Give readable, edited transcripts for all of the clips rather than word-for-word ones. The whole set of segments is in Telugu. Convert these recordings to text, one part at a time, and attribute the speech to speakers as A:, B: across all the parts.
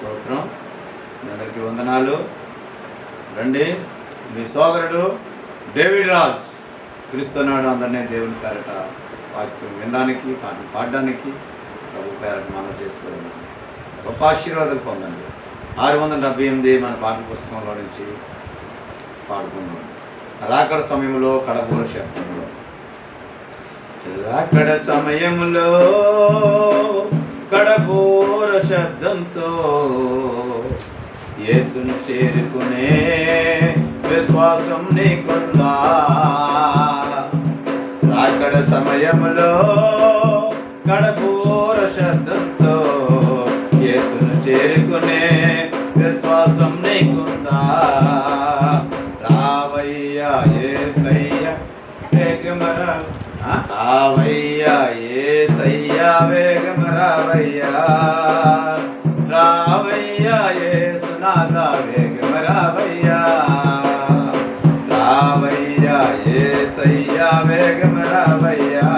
A: స్తోత్రం. మీ అందరికీ వందనాలు. రండి, మీ సోదరుడు డేవిడ్ రాజ్ క్రీస్తునాడు అందరినీ దేవుని పేరట వాక్యం వినడానికి, పాటలు పాడడానికి ప్రభు పేరట మనం చేస్తూ ఉన్నాం. గొప్ప ఆశీర్వాదాలు పొందండి. 678 మన పాటల పుస్తకంలో నుంచి పాడుకున్నాం. రాకడ సమయంలో కడబోర శబ్దంలో, రాకడ సమయంలో కడబోర శబ్దంతో యేసును చేరుకునే విశ్వాసం నీకుందా? రాకడ సమయంలో కడబోర శబ్దంతో యేసును చేరుకునే విశ్వాసం నీకుందా? రావయ్యా యేసయ్యా వేగమరా, రావయ్యా యేసయ్యా వేగమరావయ్యా, రావయ్యా యేసునాథా వేగమరావయ్యా, రావయ్యా యేసయ్యా వేగమరావయ్యా,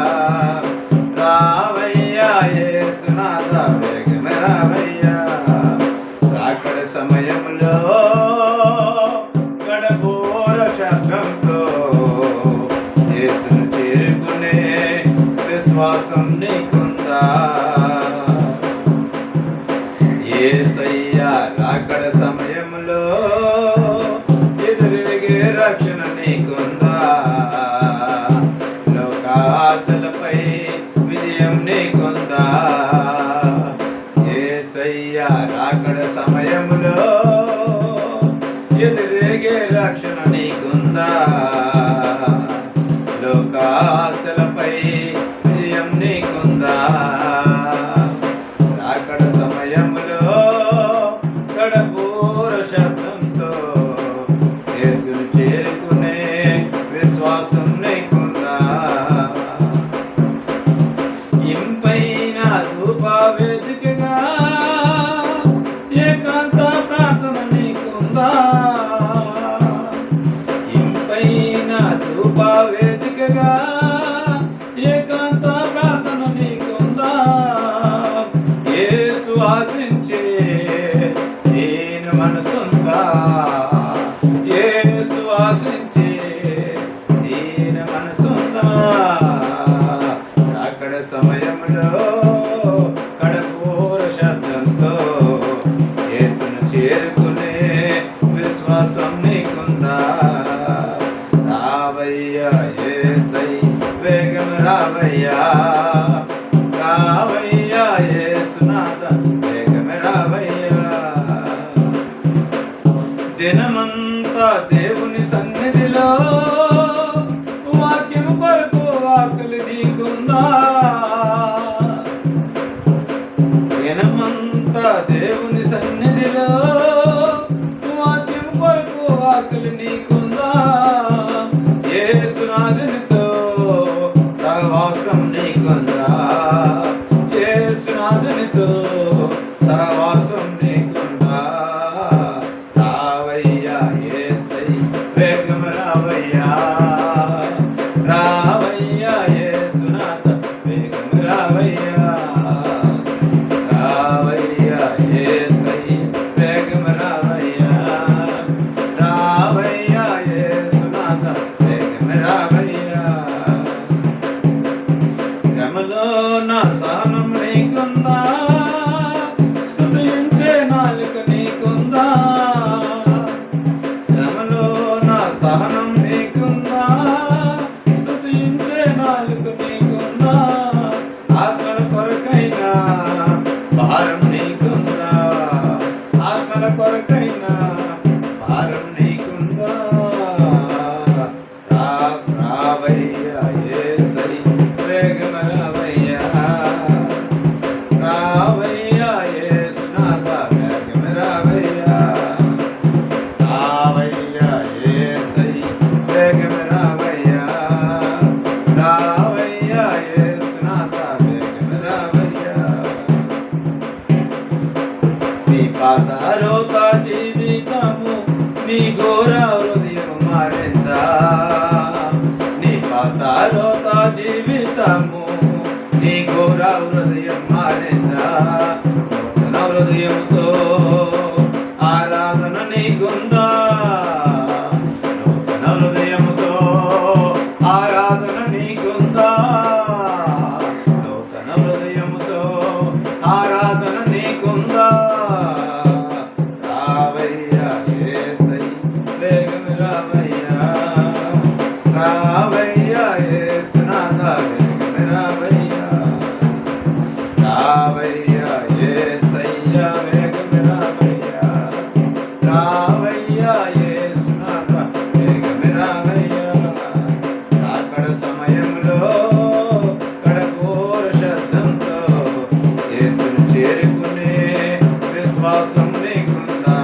A: రావయ్యా యేసునాథా వేగమరావయ్యా. రాకడ సమయంలో కడబోర శబ్దంతో యేసును చేరుకునే విశ్వాసం నీకుందా? యేసయ్యా రాకడ సమయంలో ఎదురేగే రక్షణ నీకుందా? లోకాశలపై విజయం నీకుందా? యేసయ్యా రాకడ సమయంలో ఎదురేగే రక్షణ నీకుందా? లోకాశలపై విజయం నీకుందా? రాకడ సమయంలో కడబోర శబ్దంతో యేసును చేరుకునే విశ్వాసం నీకుందా? ఇంపైన ధూపవేదికగా ఏకాంత ప్రార్థన నీకుందా? ఇంపైన ధూపవేదికగా ఏకాంత ప్రార్థన నీకుందా? యేసు ఆశించే నేను మనసుందా? యేసు ఆశించే నేను మనసుందా? అక్కడ సమయంలో కడబోర శబ్దంతో యేసును చేరుకునే విశ్వాసం నీకుందా? రావయ్యా యేసై వేగం రావయ్యా, రావయ్యా యేసునాథ వేగం రావయ్యా. దినమంతా దేవుని సన్నిధిలో వాక్యం కొరకు వాకులు నీకుందా? దినమంతా దేవుని సన్నిధిలో వాక్యం కొరకు వాకులు నీకుందా? యేసునాథునితో సహవాసం నీకుందా? యేసునాథునితో సహవాసం నీకుందా? రావయ్యా యేసై వేగం రావయ్యా, రావయ్యా యేసునాథ వేగం రావయ్యా, రావయ్యా యేసై వేగం రావయ్యా, రావయ్యా యేసునాథ వేగం రావయ్యా. శ్రమలో నా సహనం నీకుందా? స్తుతించే నాలుక నీకుందా? శ్రమలో నా సహనం నీకుందా? స్తుతించే నాలుక నీకుందా? ఆత్మల కొరకైనా భారం నీకుందా? ఆత్మల కొరకైనా భారం నీకుందా? రావయ్యా యేసై వేగం రావయ్యా, రావయ్యా యేసునాథ వేగం రావయ్యా, రావయ్యా యేసై వేగం రావయ్యా, రావయ్యా యేసునాథ వేగం రావయ్యా. నీ పాతారోత జీవితము నీ ఘోర హృదయం మారిందా? నీ పాతారోత జీవితము నీ ఘోర హృదయం మారిందా? నూతన హృదయంతో రావయ్యా యేసయ్య వేగం రావయ్యా, రావయ్యా యేసునాథ వేగం రావయ్యా, రావయ్యా యేసయ్య వేగం రావయ్యా, రావయ్యా యేసునాథ వేగం రావయ్యా. రాకడ సమయంలో కడకోర శబ్దంతో యేసును చేరుకునే విశ్వాసం నీకుందా?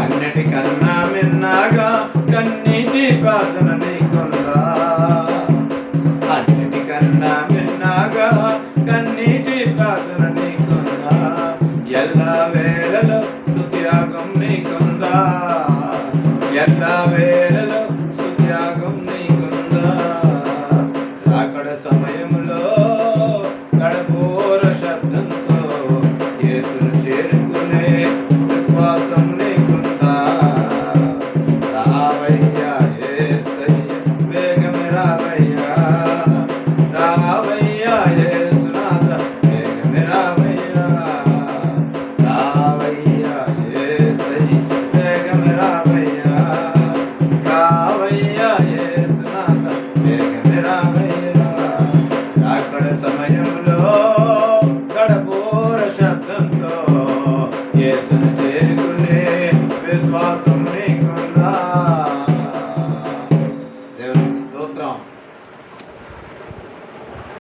A: అన్నిటికన్నా మిన్నాగా కన్నీటి ప్రార్థన నీకుందా? అన్నిటికన్నా మిన్నాగా కన్నీటి ప్రార్థన నీకుందా? ఎల్లా వేళలో స్తుత్యాగం నీకుందా? ఎల్లా వేళలో స్తుత్యాగం నీకుందా? రాకడ సమయంలో కడపోర శబ్దంతో యేసును చేరుకునే విశ్వాసం నీకుందా? రావయ్యా యేసయ్య వేగం రావయ్యా, రావయ్యా యేసునాథ వేగం రావయ్యా, రావయ్యా యేసయ్య వేగం రావయ్యా, రావయ్యా యేసునాథ వేగం రావయ్యా. రాకడ సమయంలో